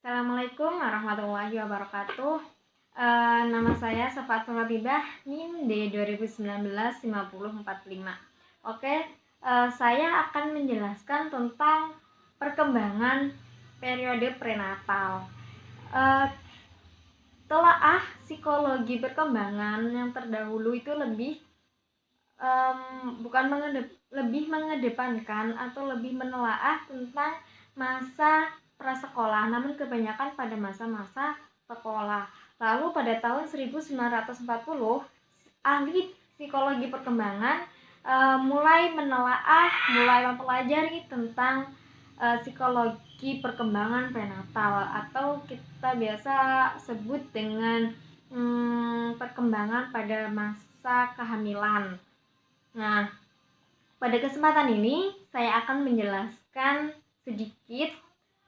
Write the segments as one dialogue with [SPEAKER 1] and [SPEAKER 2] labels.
[SPEAKER 1] Assalamualaikum warahmatullahi wabarakatuh. Nama saya Safatul Habibah, NIM D2019-5045. Oke, saya akan menjelaskan tentang perkembangan periode prenatal. Telaah psikologi perkembangan yang terdahulu itu lebih mengedepankan atau lebih menelaah tentang masa prasekolah, namun kebanyakan pada masa-masa sekolah. Lalu pada tahun 1940, ahli psikologi perkembangan mulai mempelajari tentang psikologi perkembangan prenatal, atau kita biasa sebut dengan perkembangan pada masa kehamilan. Nah, pada kesempatan ini saya akan menjelaskan sedikit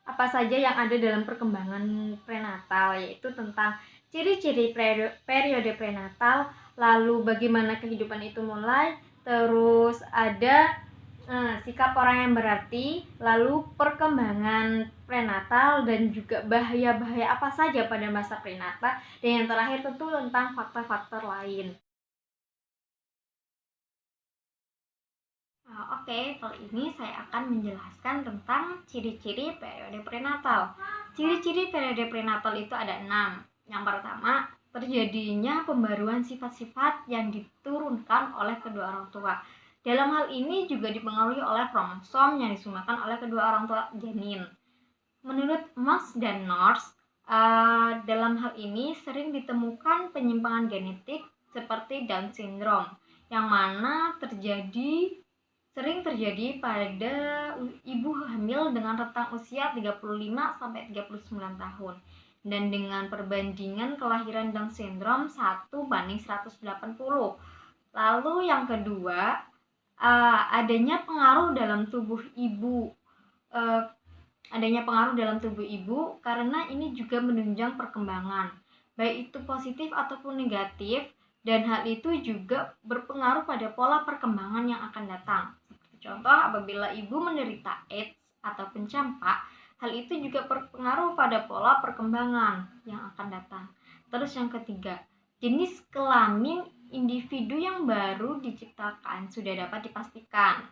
[SPEAKER 1] apa saja yang ada dalam perkembangan prenatal, yaitu tentang ciri-ciri periode prenatal, lalu bagaimana kehidupan itu mulai, terus ada sikap orang yang berarti, lalu perkembangan prenatal, dan juga bahaya-bahaya apa saja pada masa prenatal, dan yang terakhir tentu tentang faktor-faktor lain. Oke, kali ini saya akan menjelaskan tentang ciri-ciri periode prenatal. Ciri-ciri periode prenatal itu ada 6. Yang pertama, terjadinya pembaruan sifat-sifat yang diturunkan oleh kedua orang tua. Dalam hal ini juga dipengaruhi oleh kromosom yang disumbangkan oleh kedua orang tua janin. Menurut Moss dan Norris, dalam hal ini sering ditemukan penyimpangan genetik seperti Down syndrome, yang mana sering terjadi pada ibu hamil dengan rentang usia 35-39 tahun, dan dengan perbandingan kelahiran Down syndrome 1:180. Lalu yang kedua, adanya pengaruh dalam tubuh ibu karena ini juga menunjang perkembangan, baik itu positif ataupun negatif, dan hal itu juga berpengaruh pada pola perkembangan yang akan datang. Seperti contoh, apabila ibu menderita AIDS ataupun campak, hal itu juga berpengaruh pada pola perkembangan yang akan datang. Terus yang ketiga, jenis kelamin individu yang baru diciptakan sudah dapat dipastikan.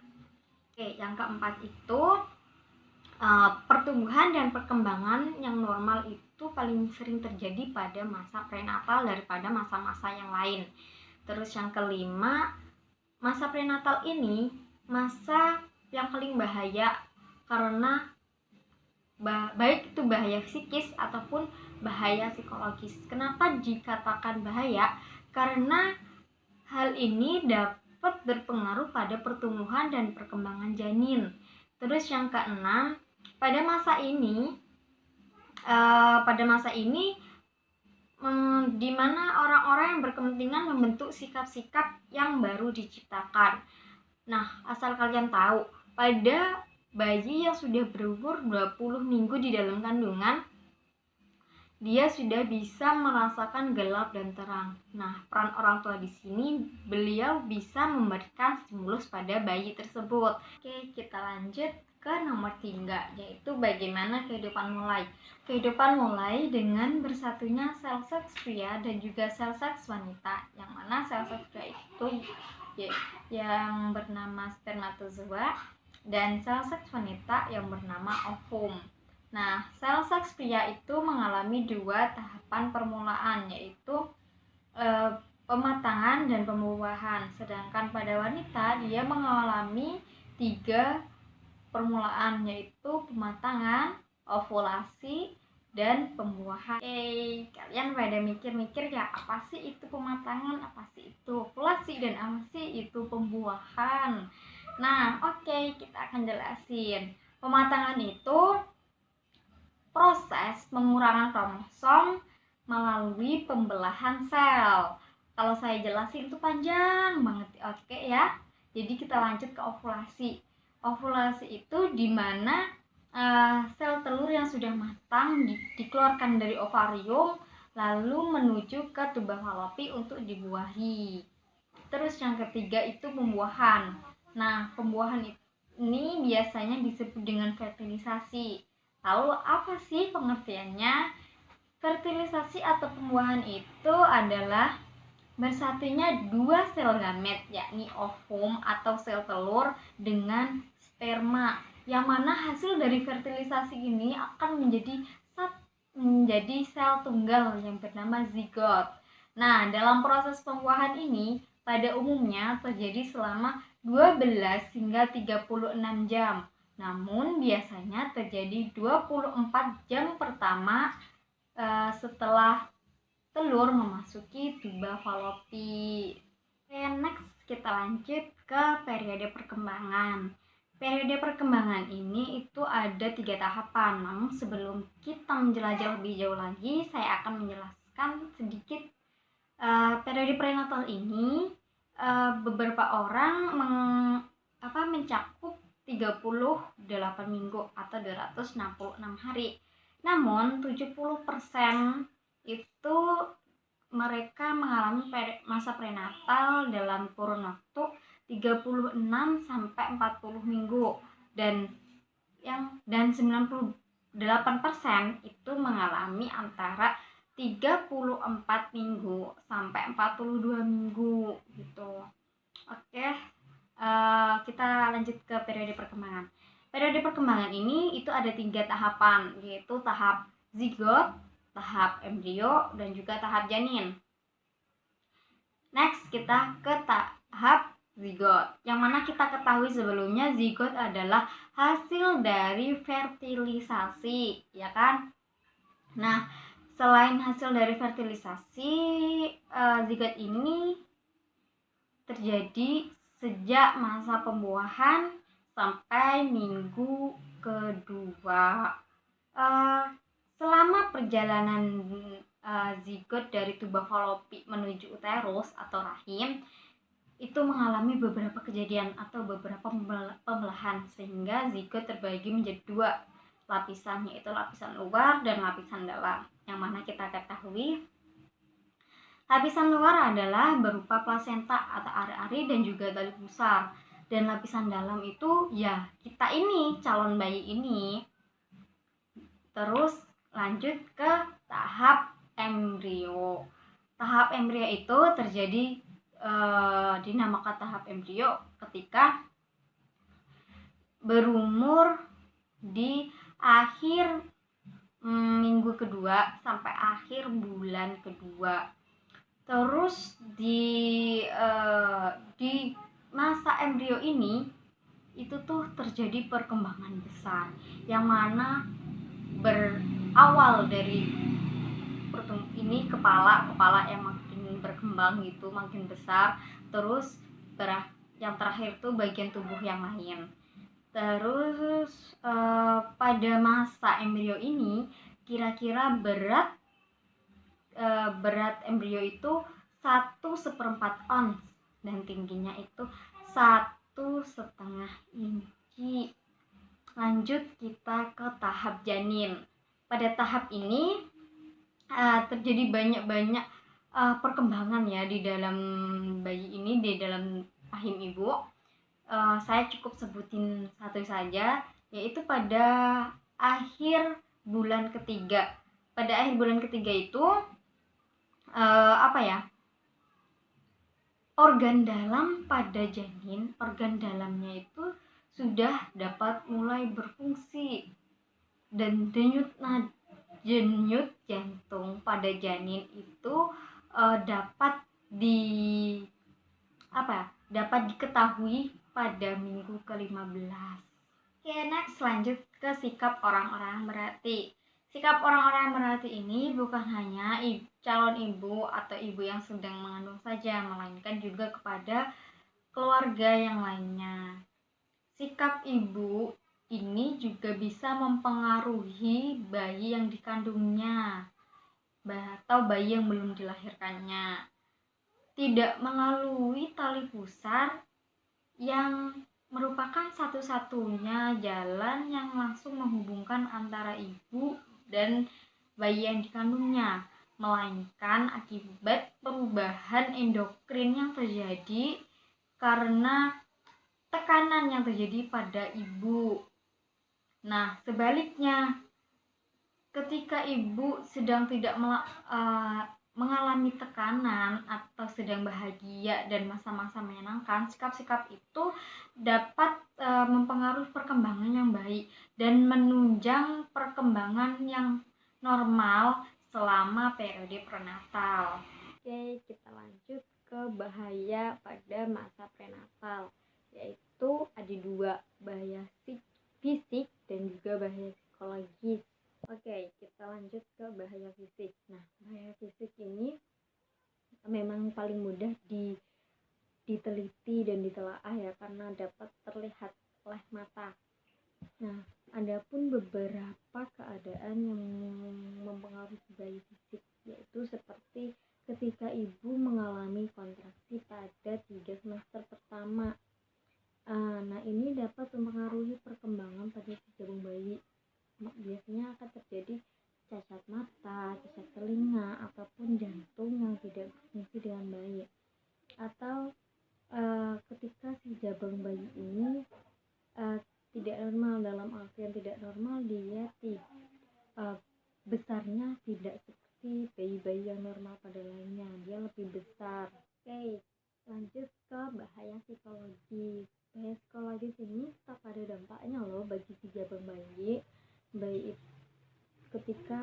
[SPEAKER 1] Oke, yang keempat itu pertumbuhan dan perkembangan yang normal itu paling sering terjadi pada masa prenatal daripada masa-masa yang lain. Terus yang kelima, masa prenatal ini masa yang paling bahaya karena baik itu bahaya psikis ataupun bahaya psikologis. Kenapa dikatakan bahaya? Karena hal ini dapat berpengaruh pada pertumbuhan dan perkembangan janin. Terus yang keenam, pada masa ini di mana orang-orang yang berkepentingan membentuk sikap-sikap yang baru diciptakan. Nah, asal kalian tahu, pada bayi yang sudah berumur 20 minggu di dalam kandungan, dia sudah bisa merasakan gelap dan terang. Nah, peran orang tua di sini, beliau bisa memberikan stimulus pada bayi tersebut. Oke, kita lanjut ke nomor 3, yaitu bagaimana kehidupan mulai. Kehidupan mulai dengan bersatunya sel seks pria dan juga sel seks wanita, yang mana sel seks pria itu yang bernama spermatozoa dan sel seks wanita yang bernama ovum. Nah, sel seks pria itu mengalami 2 tahapan permulaan, yaitu pematangan dan pembuahan. Sedangkan pada wanita dia mengalami 3 permulaan, yaitu pematangan, ovulasi, dan pembuahan. Kalian pada mikir-mikir ya, apa sih itu pematangan, apa sih itu ovulasi, dan apa sih itu pembuahan? Nah, oke, kita akan jelasin. Pematangan itu proses pengurangan kromosom melalui pembelahan sel. Kalau saya jelasin itu panjang banget, oke ya. Jadi kita lanjut ke ovulasi. Ovulasi itu dimana sel telur yang sudah matang dikeluarkan dari ovarium lalu menuju ke tuba falopi untuk dibuahi. Terus yang ketiga itu pembuahan. Nah, pembuahan ini biasanya disebut dengan fertilisasi. Lalu apa sih pengertiannya? Fertilisasi atau pembuahan itu adalah bersatunya dua sel gamet, yakni ovum atau sel telur dengan sperma, yang mana hasil dari fertilisasi ini akan menjadi sel tunggal yang bernama zigot. Nah, dalam proses pembuahan ini pada umumnya terjadi selama 12 hingga 36 jam. Namun biasanya terjadi 24 jam pertama setelah telur memasuki tuba falopi. Oke, next kita lanjut ke periode perkembangan. Periode perkembangan ini itu ada 3 tahapan. Namun sebelum kita menjelajah lebih jauh lagi, saya akan menjelaskan sedikit periode prenatal ini. Beberapa orang mencakup 38 minggu atau 266 hari. Namun 70% itu mereka mengalami masa prenatal dalam kurun waktu 36 sampai 40 minggu, dan 98% itu mengalami antara 34 minggu sampai 42 minggu gitu. Oke, kita lanjut ke periode perkembangan. Periode perkembangan ini itu ada 3 tahapan, yaitu tahap zigot, tahap embrio, dan juga tahap janin. Next kita ke tahap zigot, yang mana kita ketahui sebelumnya zigot adalah hasil dari fertilisasi, ya kan? Nah, selain hasil dari fertilisasi, zigot ini terjadi sejak masa pembuahan sampai minggu kedua. Selama perjalanan zigot dari tuba falopi menuju uterus atau rahim, itu mengalami beberapa kejadian atau beberapa pembelahan, sehingga zigot terbagi menjadi 2 lapisan, yaitu lapisan luar dan lapisan dalam. Yang mana kita ketahui lapisan luar adalah berupa plasenta atau ari-ari dan juga tali pusar, dan lapisan dalam itu ya kita ini, calon bayi ini. Terus lanjut ke tahap embrio. Tahap embrio itu terjadi dinamakan tahap embrio ketika berumur di akhir minggu kedua sampai akhir bulan kedua. Terus di masa embrio ini itu tuh terjadi perkembangan besar, yang mana berawal dari ini kepala yang makin berkembang gitu, makin besar. Terus yang terakhir tuh bagian tubuh yang lain. Terus pada masa embrio ini kira-kira berat embrio itu 1/4 ons dan tingginya itu 1,5 inci. Lanjut kita ke tahap janin. Pada tahap ini terjadi banyak perkembangan ya di dalam bayi ini, di dalam rahim ibu. Saya cukup sebutin satu saja, yaitu pada akhir bulan ketiga. Pada akhir bulan ketiga itu organ dalam pada janin, organ dalamnya itu sudah dapat mulai berfungsi, dan denyut jantung pada janin itu dapat diketahui pada minggu ke-15. Oke, next lanjut ke sikap orang-orang berarti. Sikap orang-orang berarti ini bukan hanya calon ibu atau ibu yang sedang mengandung saja, melainkan juga kepada keluarga yang lainnya. Sikap ibu ini juga bisa mempengaruhi bayi yang dikandungnya atau bayi yang belum dilahirkannya. Tidak melalui tali pusar yang merupakan satu-satunya jalan yang langsung menghubungkan antara ibu dan bayi yang dikandungnya, melainkan akibat perubahan endokrin yang terjadi karena tekanan yang terjadi pada ibu. Nah, sebaliknya, ketika ibu sedang tidak mengalami tekanan atau sedang bahagia dan masa-masa menyenangkan, sikap-sikap itu dapat mempengaruhi perkembangan yang baik dan menunjang perkembangan yang normal selama periode prenatal. Oke, kita lanjut ke bahaya pada masa prenatal, yaitu ada dua, bahaya fisik dan juga bahaya psikologis. Oke, kita lanjut ke bahaya fisik. Nah, bahaya fisik ini memang paling mudah diteliti dan ditelaah ya, karena dapat terlihat oleh mata. Nah, ada pun beberapa keadaan yang mempengaruhi bahaya fisik, yaitu seperti ketika ibu mengalami kontraksi pada 3 semester pertama. Nah, ini dapat mempengaruhi perkembangan pada si jagung bayi. Biasanya akan terjadi cacat mata, cacat telinga, ataupun jantung yang tidak berfungsi dengan baik. Atau ketika si jabang bayi ini tidak normal, dalam artian tidak normal, dia besarnya tidak seperti bayi-bayi yang normal pada lainnya, dia lebih besar. Oke, lanjut ke bahaya psikologis. Bahaya psikologis ini tetap ada dampaknya loh bagi si jabang bayi ketika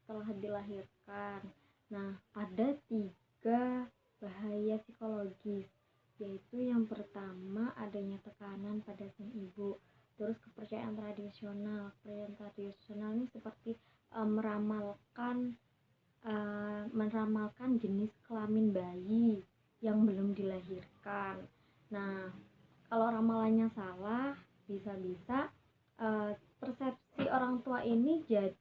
[SPEAKER 1] telah dilahirkan. Nah, ada 3 bahaya psikologis, yaitu yang pertama adanya tekanan pada sang ibu. Terus kepercayaan tradisional ini seperti meramalkan jenis kelamin bayi yang belum dilahirkan. Nah, kalau ramalannya salah, bisa-bisa persepsi orang tua ini jadi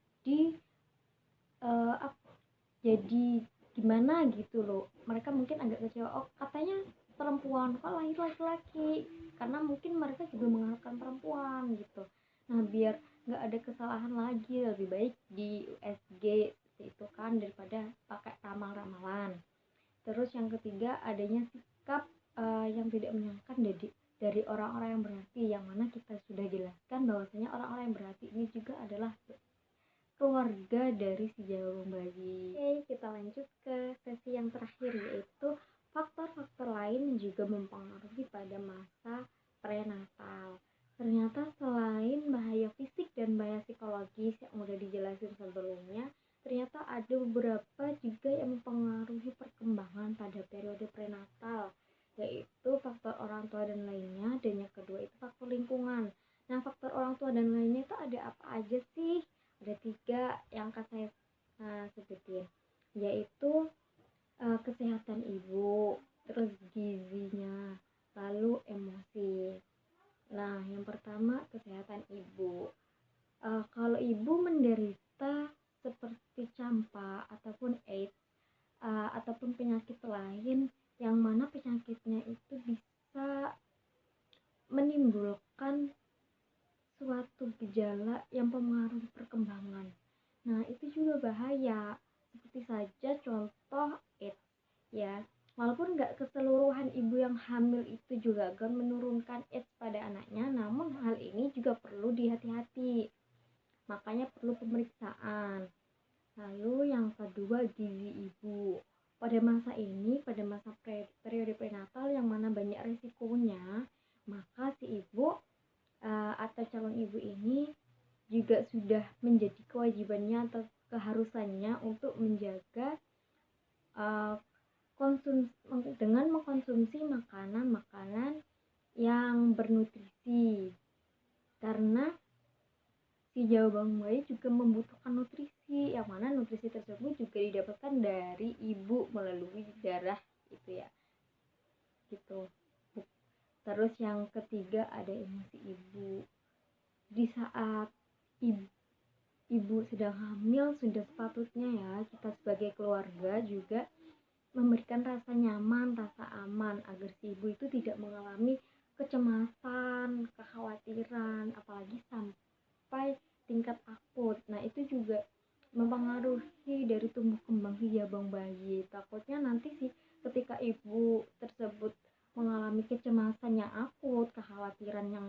[SPEAKER 1] gimana gitu loh. Mereka mungkin agak kecewa, oh katanya perempuan kok lahir laki-laki, karena mungkin mereka juga mengharapkan perempuan gitu. Nah, biar nggak ada kesalahan lagi, lebih baik di USG itu kan daripada pakai ramal-ramalan. Terus yang ketiga adanya sikap yang tidak menyenangkan dari orang-orang yang berarti, yang mana kita sudah jelaskan bahwasanya orang-orang yang berarti ini juga adalah keluarga dari si jagung bayi. Oke, kita lanjut ke sesi yang terakhir, yaitu faktor-faktor lain yang juga mempengaruhi pada masa prenatal. Ternyata selain bahaya fisik dan bahaya psikologis yang udah dijelasin sebelumnya, ternyata ada beberapa juga yang mempengaruhi perkembangan pada periode prenatal, yaitu faktor orang tua dan lainnya, dan yang kedua itu faktor lingkungan. Nah, faktor orang tua dan lainnya itu ada apa aja sih? Ada 3 yang akan saya sebutin, yaitu kesehatan ibu, terus gizinya, lalu emosi. Nah, yang pertama kesehatan ibu. Kalau ibu menderita seperti campak ataupun AIDS ataupun penyakit lain, yang mana penyakitnya itu bisa menimbulkan suatu gejala yang mempengaruhi perkembangan. Nah, itu juga bahaya. Seperti saja contoh AIDS ya. Walaupun nggak keseluruhan ibu yang hamil itu juga akan menurunkan AIDS pada anaknya, namun hal ini juga perlu dihati-hati. Makanya perlu pemeriksaan. Lalu yang kedua, gizi ibu. Pada masa ini, pada masa periode prenatal yang mana banyak resikonya, maka si ibu atau calon ibu ini juga sudah menjadi kewajibannya atau keharusannya untuk menjaga dengan mengkonsumsi makanan-makanan yang bernutrisi, karena si jagung bayi juga membutuhkan nutrisi, yang mana nutrisi tersebut juga didapatkan dari ibu melalui darah itu ya gitu. Terus yang ketiga ada emosi ibu. Di saat ibu sedang hamil, sudah sepatutnya ya kita sebagai keluarga juga memberikan rasa nyaman, rasa aman agar si ibu itu tidak mengalami kecemasan, kekhawatiran, apalagi sampai tingkat akut. Nah, itu juga mempengaruhi dari tumbuh kembang si jabang bayi. Takutnya nanti ketika ibu tersebut mengalami kecemasan yang akut, kekhawatiran yang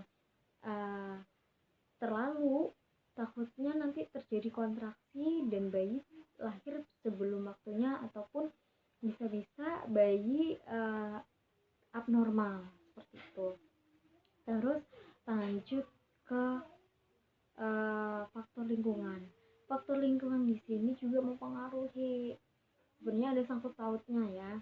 [SPEAKER 1] terlalu, takutnya nanti terjadi terjadi kontraksi dan bayi lahir sebelum waktunya, ataupun bisa-bisa bayi abnormal seperti itu. Terus lanjut ke faktor lingkungan. Faktor lingkungan di sini juga mempengaruhi, sebenarnya ada sangkut pautnya ya.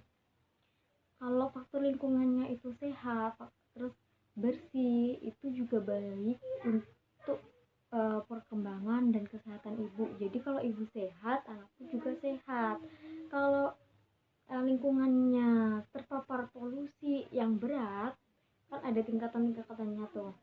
[SPEAKER 1] Kalau faktor lingkungannya itu sehat, terus bersih, itu juga baik untuk perkembangan dan kesehatan ibu. Jadi kalau ibu sehat, anakku juga sehat. Kalau lingkungannya terpapar polusi yang berat, kan ada tingkatan-tingkatannya tuh.